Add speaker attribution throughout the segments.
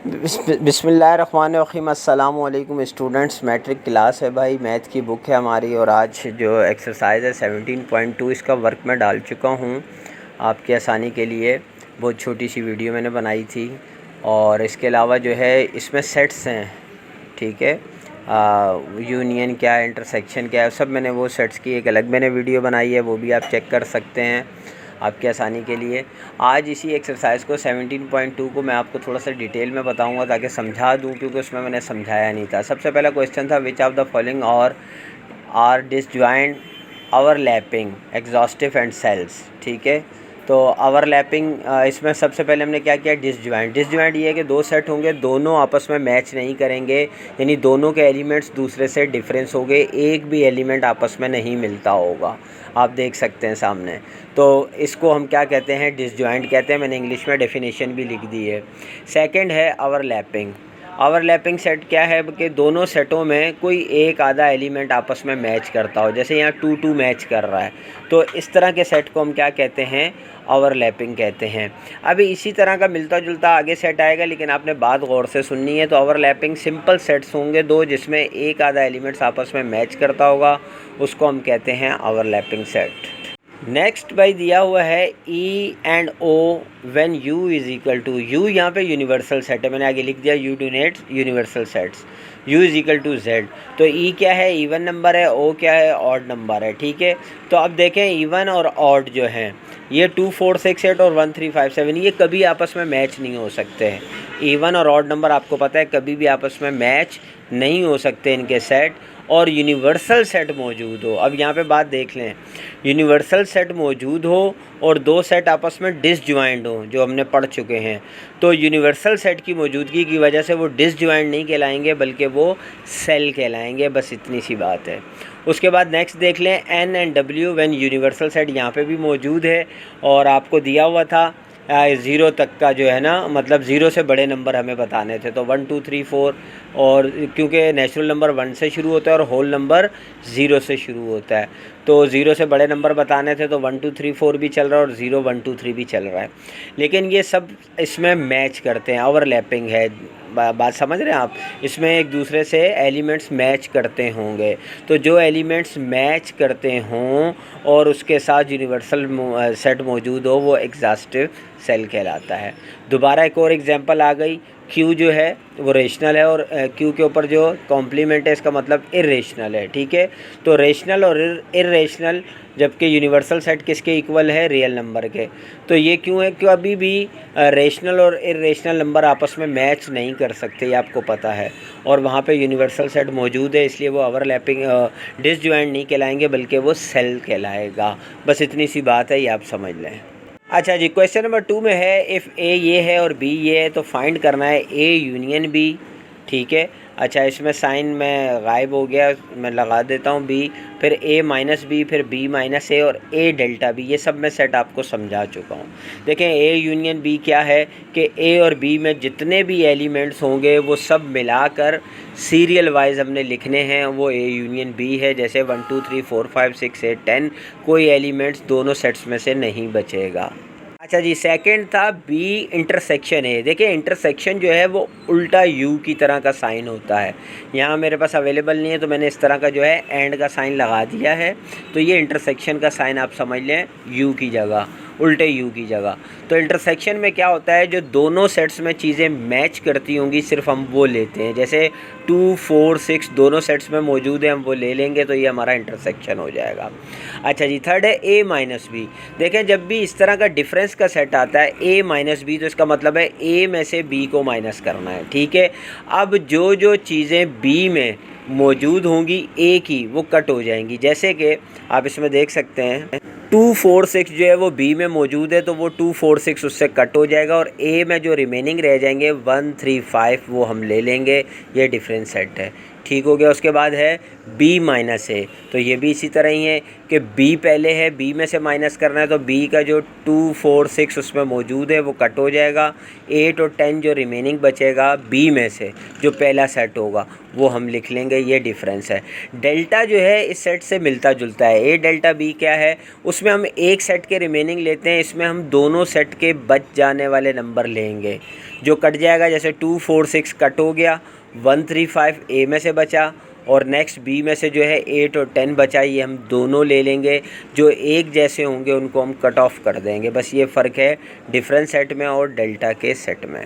Speaker 1: बिस्मिल्लाहिर्रहमानिर्रहीम। अस्सलाम वालेकुम स्टूडेंट्स। मैट्रिक क्लास है भाई, मैथ की बुक है हमारी और आज जो एक्सरसाइज है 17.2 इसका वर्क मैं डाल चुका हूँ आपकी आसानी के लिए। बहुत छोटी सी वीडियो मैंने बनाई थी और इसके अलावा जो है इसमें सेट्स हैं, ठीक है। यूनियन क्या है, इंटरसेक्शन क्या है, सब मैंने वो सेट्स की एक अलग मैंने वीडियो बनाई है, वो भी आप चेक कर सकते हैं आपकी आसानी के लिए। आज इसी एक्सरसाइज को 17.2 को मैं आपको थोड़ा सा डिटेल में बताऊंगा ताकि समझा दूं, क्योंकि उसमें मैंने समझाया नहीं था। सबसे पहला क्वेश्चन था विच ऑफ द फॉलोइंग और are disjoint overlapping exhaustive and cells, ठीक है। तो ओवरलैपिंग इसमें सबसे पहले हमने क्या किया, डिसजॉइंट ये है कि दो सेट होंगे, दोनों आपस में मैच नहीं करेंगे, यानी दोनों के एलिमेंट्स दूसरे से डिफरेंस हो गए, एक भी एलिमेंट आपस में नहीं मिलता होगा, आप देख सकते हैं सामने। तो इसको हम क्या कहते हैं, डिसजॉइंट कहते हैं। मैंने इंग्लिश में डेफिनेशन भी लिख दी है। सेकंड है ओवरलैपिंग सेट क्या है कि दोनों सेटों में कोई एक आधा एलिमेंट आपस में मैच करता हो, जैसे यहाँ 2 मैच कर रहा है, तो इस तरह के सेट को हम क्या कहते हैं, ओवरलैपिंग कहते हैं। अभी इसी तरह का मिलता जुलता आगे सेट आएगा, लेकिन आपने बात गौर से सुननी है। तो ओवरलैपिंग सिंपल सेट्स होंगे दो जिसमें एक आधा एलिमेंट्स आपस में मैच करता होगा, उसको हम कहते हैं ओवरलैपिंग सेट। नेक्स्ट भाई दिया हुआ है E and O when U is equal to U, यहाँ पे यूनिवर्सल सेट है, मैंने आगे लिख दिया U denotes universal sets, U is equal to Z. तो ई क्या है, इवन नंबर है, ओ क्या है, ऑड नंबर है, ठीक है। तो अब देखें इवन और ऑड जो हैं ये 2 4 6 8 और 1 3 5 7 ये कभी आपस में मैच नहीं हो सकते हैं। इवन और ऑड नंबर आपको पता है कभी भी आपस में मैच नहीं हो सकते इनके सेट, और यूनिवर्सल सेट मौजूद हो। अब यहाँ पे बात देख लें, यूनिवर्सल सेट मौजूद हो और दो सेट आपस में डिसजॉइंट हो, जो हमने पढ़ चुके हैं, तो यूनिवर्सल सेट की मौजूदगी की वजह से वो डिसजॉइंट नहीं कहलाएंगे बल्कि वो सेल कहलाएंगे, बस इतनी सी बात है। उसके बाद नेक्स्ट देख लें N and W when universal set यहाँ पे भी मौजूद है, और आपको दिया हुआ था 0 तक का जो है ना, मतलब 0 से बड़े नंबर हमें बताने थे, तो 1 2 3 4, और क्योंकि नेचुरल नंबर 1 से शुरू होता है और होल नंबर 0 से शुरू होता है, तो 0 से बड़े नंबर बताने थे, तो 1 2 3 4 भी चल रहा है और 0 1 2 3 भी चल रहा है। लेकिन ये सब इसमें मैच करते हैं, ओवरलैपिंग है, बात समझ रहे हैं आप। इसमें एक दूसरे से एलिमेंट्स मैच करते होंगे, तो जो एलिमेंट्स मैच करते हों और उसके साथ यूनिवर्सल सेट मौजूद हो वो एग्जॉस्टिव सेल कहलाता है। दोबारा एक और एग्जांपल आ गई, Q जो है वो रेशनल है और Q के ऊपर जो कॉम्प्लीमेंट है इसका मतलब इर्रेशनल है, ठीक है। तो रेशनल और इर्रेशनल, जबकि यूनिवर्सल सेट किसके इक्वल है, रियल नंबर के। तो ये क्यों है, क्यों अभी भी रेशनल और इर्रेशनल नंबर आपस में मैच नहीं कर सकते, ये आपको पता है, और वहाँ पे यूनिवर्सल सेट मौजूद है, इसलिए वो ओवरलैपिंग डिसजॉइंट नहीं कहलाएंगे बल्कि वो सेल कहलाएगा। बस इतनी सी बात है, ये आप समझ लें। अच्छा जी, क्वेश्चन नंबर 2 में है इफ़ ए ये है और बी ये है तो फाइंड करना है ए यूनियन बी, ठीक है। अच्छा, इसमें साइन में गायब हो गया, मैं लगा देता हूँ बी, फिर ए माइनस बी, फिर बी माइनस ए और ए डेल्टा बी, ये सब मैं सेट आपको समझा चुका हूँ। देखें ए यूनियन बी क्या है कि ए और बी में जितने भी एलिमेंट्स होंगे वो सब मिलाकर सीरियल वाइज हमने लिखने हैं, वो ए यूनियन बी है। जैसे 1 2 3 4 5 6 8 10 कोई एलिमेंट्स दोनों सेट्स में से नहीं बचेगा। अच्छा जी, सेकंड था बी इंटरसेक्शन है। देखिए इंटरसेक्शन जो है वो उल्टा यू की तरह का साइन होता है, यहाँ मेरे पास अवेलेबल नहीं है तो मैंने इस तरह का जो है एंड का साइन लगा दिया है, तो ये इंटरसेक्शन का साइन आप समझ लें यू की जगह, उल्टे यू की जगह। तो इंटरसेक्शन में क्या होता है, जो दोनों सेट्स में चीज़ें मैच करती होंगी सिर्फ हम वो लेते हैं, जैसे 2 4 6 दोनों सेट्स में मौजूद है, हम वो ले लेंगे, तो ये हमारा इंटरसेक्शन हो जाएगा। अच्छा जी, थर्ड है ए माइनस बी। देखें जब भी इस तरह का डिफरेंस का सेट आता है ए माइनस बी, तो इसका मतलब है ए में से बी को माइनस करना है, ठीक है। अब जो जो चीज़ें बी में मौजूद होंगी ए की वो कट हो जाएंगी, जैसे कि आप इसमें देख सकते हैं 2 4 6 जो है वो बी में मौजूद है, तो वो 2 4 6 उससे कट हो जाएगा, और ए में जो रिमेनिंग रह जाएंगे 1 3 5 वो हम ले लेंगे, ये डिफरेंस सेट है, ठीक हो गया। उसके बाद है b माइनस ए, तो ये भी इसी तरह ही है कि b पहले है, b में से माइनस करना है तो b का जो 2, 4, 6 उसमें मौजूद है वो कट हो जाएगा। 8 और 10 जो रिमेनिंग बचेगा b में से जो पहला सेट होगा वो हम लिख लेंगे, ये डिफरेंस है। डेल्टा जो है इस सेट से मिलता जुलता है, a डेल्टा b क्या है, उसमें हम एक सेट के रिमेनिंग लेते हैं, इसमें हम दोनों सेट के बच जाने वाले नंबर लेंगे जो कट जाएगा। जैसे 2, 4, 6 कट हो गया, 1, 3, 5 ए में से बचा और नेक्स्ट बी में से जो है 8 और 10 बचा, ये हम दोनों ले लेंगे। जो एक जैसे होंगे उनको हम कट ऑफ कर देंगे। बस ये फ़र्क है डिफरेंस सेट में और डेल्टा के सेट में।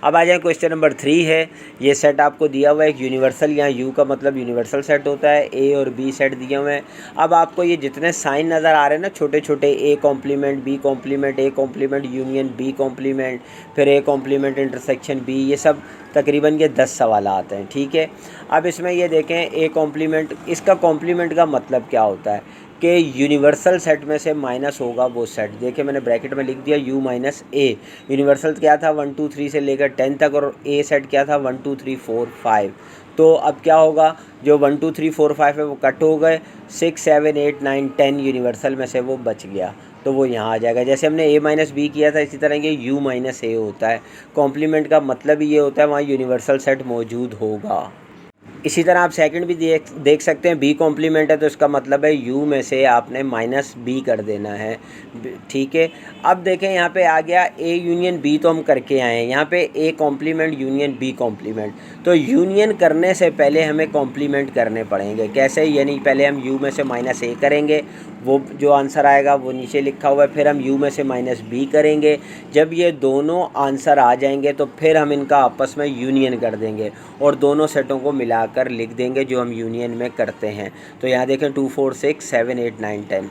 Speaker 1: अब आ जाए क्वेश्चन नंबर 3 है। ये सेट आपको दिया हुआ है एक यूनिवर्सल, यहाँ यू का मतलब यूनिवर्सल सेट होता है, ए और बी सेट दिए हुए हैं। अब आपको ये जितने साइन नज़र आ रहे हैं ना छोटे छोटे, A complement B complement, A complement union B complement, फिर ए कॉम्प्लीमेंट इंटरसेक्शन बी, ये सब तकरीबन ये 10 सवाल आते हैं। ठीक है, अब इसमें ये देखें ए कॉम्प्लीमेंट, इसका कॉम्प्लीमेंट का मतलब क्या होता है कि यूनिवर्सल सेट में से माइनस होगा वो सेट। देखिए मैंने ब्रैकेट में लिख दिया u माइनस ए। यूनिवर्सल क्या था 1, 2, 3 से लेकर 10 तक, और ए सेट क्या था 1, 2, 3, 4, 5। तो अब क्या होगा, जो 1, 2, 3, 4, 5 है वो कट हो गए, 6, 7, 8, 9, 10 यूनिवर्सल में से वो बच गया, तो वो यहाँ आ जाएगा। जैसे हमने a माइनस बी किया था इसी तरह ये u माइनस ए होता है। कॉम्प्लीमेंट का मतलब ये होता है वहाँ यूनिवर्सल सेट मौजूद होगा। इसी तरह आप सेकंड भी देख सकते हैं, बी कॉम्प्लीमेंट है तो इसका मतलब है u में से आपने माइनस बी कर देना है। ठीक है, अब देखें यहाँ पे आ गया a यूनियन b, तो हम करके आए हैं यहाँ पे a complement union b complement. तो यूनियन करने से पहले हमें कॉम्प्लीमेंट करने पड़ेंगे। कैसे, यानी पहले हम u में से माइनस a करेंगे, वो जो आंसर आएगा वो नीचे लिखा हुआ है, फिर हम u में से माइनस b करेंगे। जब ये दोनों आंसर आ जाएंगे तो फिर हम इनका आपस में यूनियन कर देंगे और दोनों सेटों को मिलाकर लिख देंगे जो हम यूनियन में करते हैं। तो यहाँ देखें 2, 4, 6, 7, 8, 9, 10।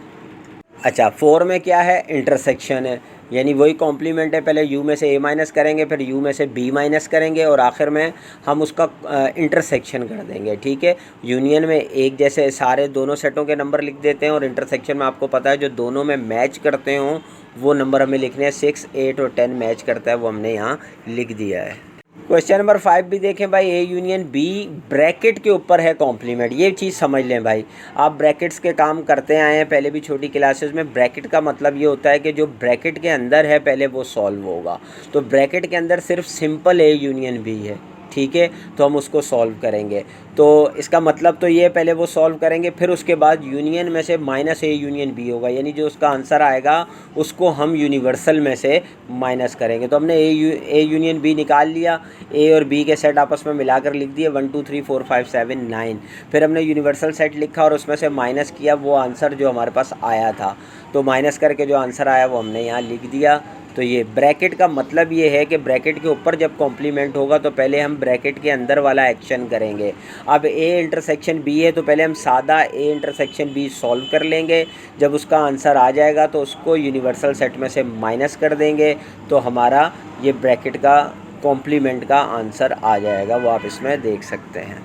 Speaker 1: अच्छा, 4 में क्या है, इंटरसेक्शन है, यानी वही कॉम्प्लीमेंट है। पहले u में से a माइनस करेंगे, फिर u में से b माइनस करेंगे और आखिर में हम उसका इंटरसेक्शन कर देंगे। ठीक है, यूनियन में एक जैसे सारे दोनों सेटों के नंबर लिख देते हैं और इंटरसेक्शन में आपको पता है जो दोनों में मैच करते हों वो नंबर हमें लिखने हैं। 6, 8 और 10 मैच करता है वो हमने यहाँ लिख दिया है। क्वेश्चन नंबर 5 भी देखें भाई, ए यूनियन बी ब्रैकेट के ऊपर है कॉम्प्लीमेंट। ये चीज़ समझ लें भाई, आप ब्रैकेट्स के काम करते आए हैं पहले भी छोटी क्लासेस में। ब्रैकेट का मतलब ये होता है कि जो ब्रैकेट के अंदर है पहले वो सॉल्व होगा। तो ब्रैकेट के अंदर सिर्फ सिंपल ए यूनियन बी है, ठीक है, तो हम उसको सॉल्व करेंगे। तो इसका मतलब तो ये पहले वो सॉल्व करेंगे, फिर उसके बाद यूनियन में से माइनस ए यूनियन बी होगा, यानी जो उसका आंसर आएगा उसको हम यूनिवर्सल में से माइनस करेंगे। तो हमने ए यूनियन बी निकाल लिया, ए और बी के सेट आपस में मिलाकर लिख दिए 1, 2, 3, 4, 5, 7, 9। फिर हमने यूनिवर्सल सेट लिखा और उसमें से माइनस किया वो आंसर जो हमारे पास आया था। तो माइनस करके जो आंसर आया वो हमने यहाँ लिख दिया। तो ये ब्रैकेट का मतलब ये है कि ब्रैकेट के ऊपर जब कॉम्प्लीमेंट होगा तो पहले हम ब्रैकेट के अंदर वाला एक्शन करेंगे। अब ए इंटरसेक्शन बी है तो पहले हम सादा ए इंटरसेक्शन बी सॉल्व कर लेंगे। जब उसका आंसर आ जाएगा तो उसको यूनिवर्सल सेट में से माइनस कर देंगे, तो हमारा ये ब्रैकेट का कॉम्प्लीमेंट का आंसर आ जाएगा, वो आप इसमें देख सकते हैं।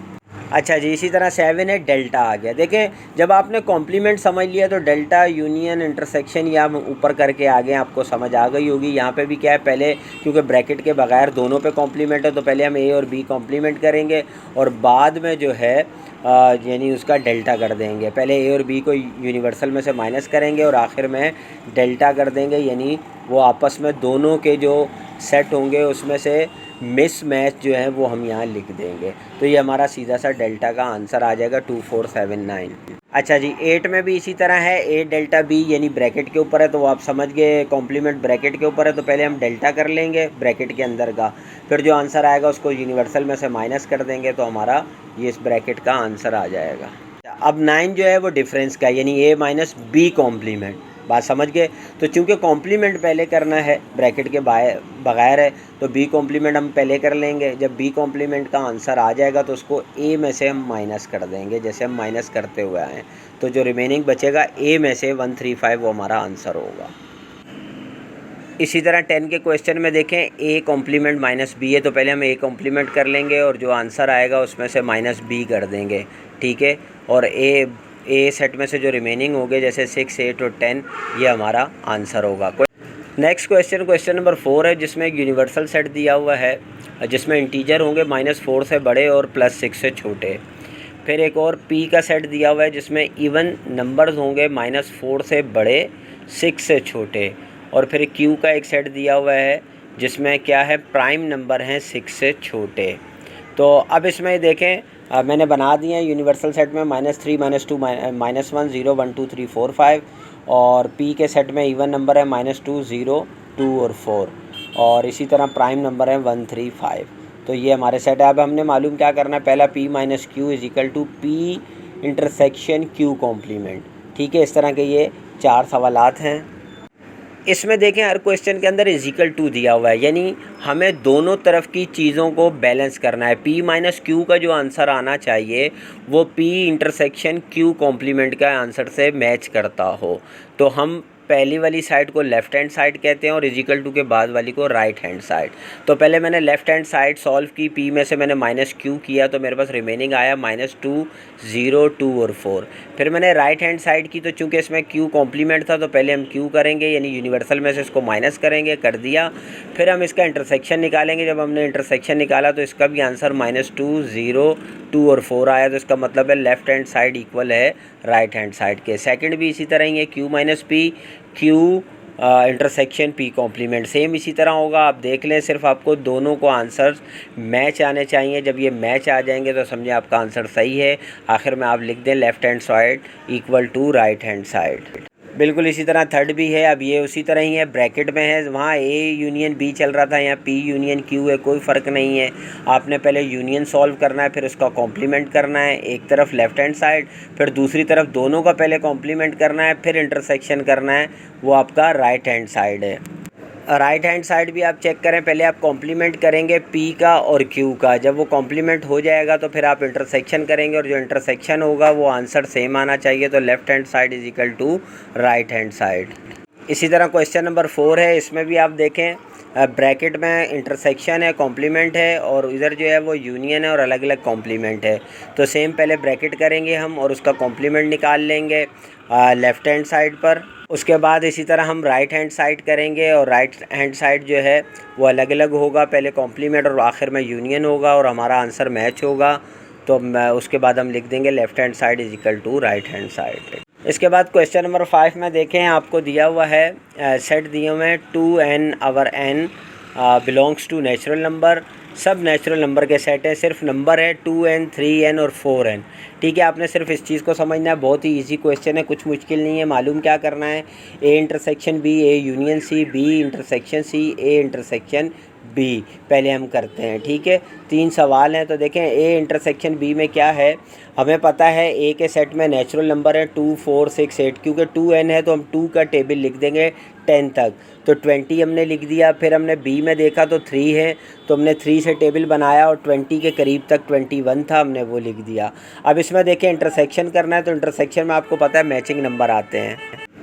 Speaker 1: अच्छा जी, इसी तरह 7 है, डेल्टा आ गया। देखें, जब आपने कॉम्प्लीमेंट समझ लिया तो डेल्टा यूनियन इंटरसेक्शन या ऊपर करके आगे आपको समझ आ गई होगी। यहाँ पे भी क्या है, पहले क्योंकि ब्रैकेट के बगैर दोनों पे कॉम्प्लीमेंट है तो पहले हम ए और बी कॉम्प्लीमेंट करेंगे और बाद में जो है यानी उसका डेल्टा कर देंगे। पहले ए और बी को यूनिवर्सल में से माइनस करेंगे और आखिर में डेल्टा कर देंगे, यानी वो आपस में दोनों के जो सेट होंगे उसमें से मिस मैच जो है वो हम यहाँ लिख देंगे। तो ये हमारा सीधा सा डेल्टा का आंसर आ जाएगा 2, 4, 7, 9। अच्छा जी, 8 में भी इसी तरह है, ए डेल्टा बी यानी ब्रैकेट के ऊपर है तो आप समझ गए कॉम्प्लीमेंट ब्रैकेट के ऊपर है तो पहले हम डेल्टा कर लेंगे ब्रैकेट के अंदर का, फिर जो आंसर आएगा उसको यूनिवर्सल में से माइनस कर देंगे तो हमारा ये इस ब्रैकेट का आंसर आ जाएगा। अब 9 जो है वो डिफरेंस का, यानी ए माइनस बी कॉम्प्लीमेंट। बात समझ गए। तो चूंकि कॉम्प्लीमेंट पहले करना है ब्रैकेट के बगैर है तो बी कॉम्प्लीमेंट हम पहले कर लेंगे। जब बी कॉम्प्लीमेंट का आंसर आ जाएगा तो उसको ए में से हम माइनस कर देंगे, जैसे हम माइनस करते हुए आए। तो जो रिमेनिंग बचेगा ए में से 1, 3, 5 वो हमारा आंसर होगा। इसी तरह 10 के क्वेश्चन में देखें, ए कॉम्प्लीमेंट माइनस बी है तो पहले हम ए कॉम्प्लीमेंट कर लेंगे और जो आंसर आएगा उसमें से माइनस बी कर देंगे, ठीक है। और ए सेट में से जो रिमेनिंग होंगे जैसे 6, 8 और 10 ये हमारा आंसर होगा। नेक्स्ट क्वेश्चन नंबर 4 है जिसमें एक यूनिवर्सल सेट दिया हुआ है जिसमें इंटीजर होंगे -4 से बड़े और +6 से छोटे। फिर एक और P का सेट दिया हुआ है जिसमें इवन नंबर्स होंगे -4 से बड़े 6 से छोटे, और फिर Q का एक सेट दिया हुआ है जिसमें क्या है, प्राइम नंबर हैं 6 से छोटे। तो अब इसमें देखें, मैंने बना दिए हैं यूनिवर्सल सेट में -3 -2 -1 0 1 2 3 4 5, और P के सेट में इवन नंबर है -2 0 2 और 4, और इसी तरह प्राइम नंबर है 1 3 5। तो ये हमारे सेट है। अब हमने मालूम क्या करना है, पहला P minus Q is equal to P intersection Q complement. ठीक है, इस तरह के ये 4 सवालात हैं। इसमें देखें हर क्वेश्चन के अंदर इज इक्वल टू दिया हुआ है, यानी हमें दोनों तरफ की चीज़ों को बैलेंस करना है। P माइनस Q का जो आंसर आना चाहिए वो P इंटरसेक्शन Q कॉम्प्लीमेंट का आंसर से मैच करता हो। तो हम पहली वाली साइड को लेफ़्ट हैंड साइड कहते हैं और इज इक्वल टू के बाद वाली को राइट हैंड साइड। तो पहले मैंने लेफ़्ट हैंड साइड सॉल्व की, P में से मैंने -Q किया तो मेरे पास रिमेनिंग आया -2 0 2 और 4। फिर मैंने राइट हैंड साइड की, तो चूँकि इसमें Q कॉम्प्लीमेंट था तो पहले हम Q करेंगे, यानी यूनिवर्सल में से इसको माइनस करेंगे, कर दिया। फिर हम इसका इंटरसेक्शन निकालेंगे। जब हमने इंटरसेक्शन निकाला तो इसका भी आंसर -2 0 2 और 4 आया, तो इसका मतलब है लेफ़्ट हैंड साइड इक्वल है राइट हैंड साइड के। सेकंड भी इसी तरह ही है, Q minus P Q intersection P complement, same इसी तरह होगा। आप देख लें, सिर्फ आपको दोनों को आंसर्स मैच आने चाहिए। जब ये मैच आ जाएंगे तो समझे आपका आंसर सही है। आखिर में आप लिख दें left hand side equal to right hand side. बिल्कुल इसी तरह थर्ड भी है। अब ये उसी तरह ही है, ब्रैकेट में है, वहाँ A यूनियन B चल रहा था, यहाँ P यूनियन Q है, कोई फ़र्क नहीं है। आपने पहले यूनियन सॉल्व करना है, फिर उसका कॉम्प्लीमेंट करना है, एक तरफ लेफ़्ट हैंड साइड, फिर दूसरी तरफ दोनों का पहले कॉम्प्लीमेंट करना है, फिर इंटरसेक्शन करना है, वो आपका राइट हैंड साइड है। राइट हैंड साइड भी आप चेक करें, पहले आप कॉम्प्लीमेंट करेंगे P का और Q का। जब वो कॉम्प्लीमेंट हो जाएगा तो फिर आप इंटरसेक्शन करेंगे, और जो इंटरसेक्शन होगा वो आंसर सेम आना चाहिए। तो left hand side is equal to right hand side. इसी तरह क्वेश्चन नंबर 4 है, इसमें भी आप देखें ब्रैकेट में इंटरसेक्शन है, कॉम्प्लीमेंट है, और इधर जो है वो यूनियन है और अलग अलग कॉम्प्लीमेंट है। तो सेम पहले ब्रैकेट करेंगे हम और उसका कॉम्प्लीमेंट निकाल लेंगे लेफ़्ट हैंड साइड पर। उसके बाद इसी तरह हम राइट हैंड साइड करेंगे, और राइट हैंड साइड जो है वो अलग अलग होगा, पहले कॉम्प्लीमेंट और आखिर में यूनियन होगा, और हमारा आंसर मैच होगा। तो उसके बाद हम लिख देंगे left hand side is equal to right hand side. इसके बाद क्वेश्चन नंबर 5 में देखें, आपको दिया हुआ है सेट दिए हुए हैं 2n over n belongs to natural number. सब नेचुरल नंबर के सेट हैं, सिर्फ नंबर है 2n 3n और 4n। ठीक है, आपने सिर्फ इस चीज़ को समझना है, बहुत ही इजी क्वेश्चन है, कुछ मुश्किल नहीं है। मालूम क्या करना है, A intersection B, A union C, B intersection C, A intersection B पहले हम करते हैं। ठीक है, 3 सवाल हैं। तो देखें A इंटरसेक्शन B में क्या है, हमें पता है A के सेट में नेचुरल नंबर है 2 4 6 8, क्योंकि 2n है तो हम 2 का टेबल लिख देंगे 10 तक, तो 20 हमने लिख दिया। फिर हमने B में देखा तो 3 है, तो हमने 3 से टेबल बनाया और 20 के करीब तक 21 था, हमने वो लिख दिया। अब इसमें देखें इंटरसेक्शन करना है, तो इंटरसेक्शन में आपको पता है मैचिंग नंबर आते हैं।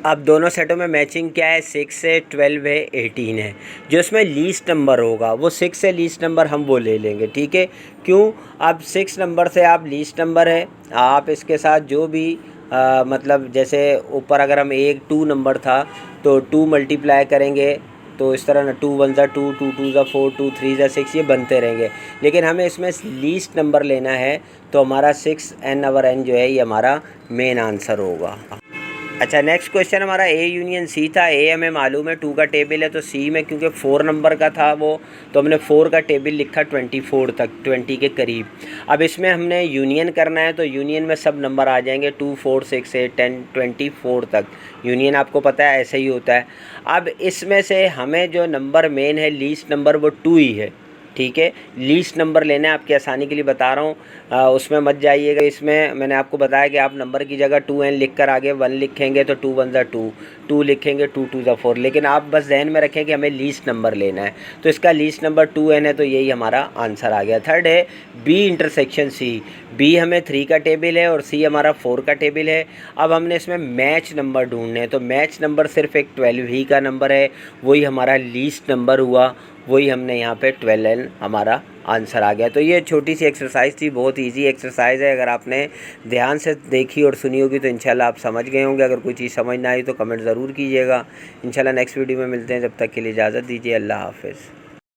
Speaker 1: अब दोनों सेटों में मैचिंग क्या है, 6 है, 12 है, 18 है। जो इसमें लीस्ट नंबर होगा वो 6 से लीस्ट नंबर हम वो ले लेंगे। ठीक है, क्यों, अब 6 नंबर से आप लीस्ट नंबर है, आप इसके साथ जो भी मतलब जैसे ऊपर अगर हम 2 नंबर था तो 2 मल्टीप्लाई करेंगे, तो इस तरह ना 2 1 ज़ा 2, 2 2 ज़ा 4, 2 3 ज़ा 6, ये बनते रहेंगे। लेकिन हमें इसमें लीस्ट नंबर लेना है, तो हमारा 6n ओवर n जो है ये हमारा मेन आंसर होगा। अच्छा, नेक्स्ट क्वेश्चन हमारा A यूनियन C था। A हमें मालूम है 2 का टेबल है, तो C में क्योंकि 4 नंबर का था वो, तो हमने 4 का टेबल लिखा 24 तक, 20 के करीब। अब इसमें हमने यूनियन करना है, तो यूनियन में सब नंबर आ जाएंगे 2 4 6 8 10 24 तक। यूनियन आपको पता है ऐसे ही होता है। अब इसमें से हमें जो नंबर मेन है, लीस्ट नंबर, वो 2 ही है। ठीक है, लीस्ट नंबर लेना है, आपकी आसानी के लिए बता रहा हूँ, उसमें मत जाइएगा। इसमें मैंने आपको बताया कि आप नंबर की जगह 2n लिख कर आगे 1 लिखेंगे, तो 2 1 ज़ा 2, 2 लिखेंगे, 2 2 ज़ा 4। लेकिन आप बस जहन में रखें कि हमें लीस्ट नंबर लेना है, तो इसका लीस्ट नंबर 2n है, तो यही हमारा आंसर आ गया। थर्ड है B इंटरसेक्शन C। B हमें 3 का टेबल है और C हमारा 4 का टेबल है। अब हमने इसमें मैच नंबर ढूंढने हैं, तो मैच नंबर सिर्फ एक 12 ही का नंबर है, वही हमारा लीस्ट नंबर हुआ, वही हमने यहाँ पे 12n हमारा आंसर आ गया। तो ये छोटी सी एक्सरसाइज थी, बहुत इजी एक्सरसाइज है। अगर आपने ध्यान से देखी और सुनी होगी तो इंशाल्लाह आप समझ गए होंगे। अगर कोई चीज़ समझ ना आई तो कमेंट ज़रूर कीजिएगा। इंशाल्लाह नेक्स्ट वीडियो में मिलते हैं, जब तक के लिए इजाज़त दीजिए, अल्लाह हाफ़िज़।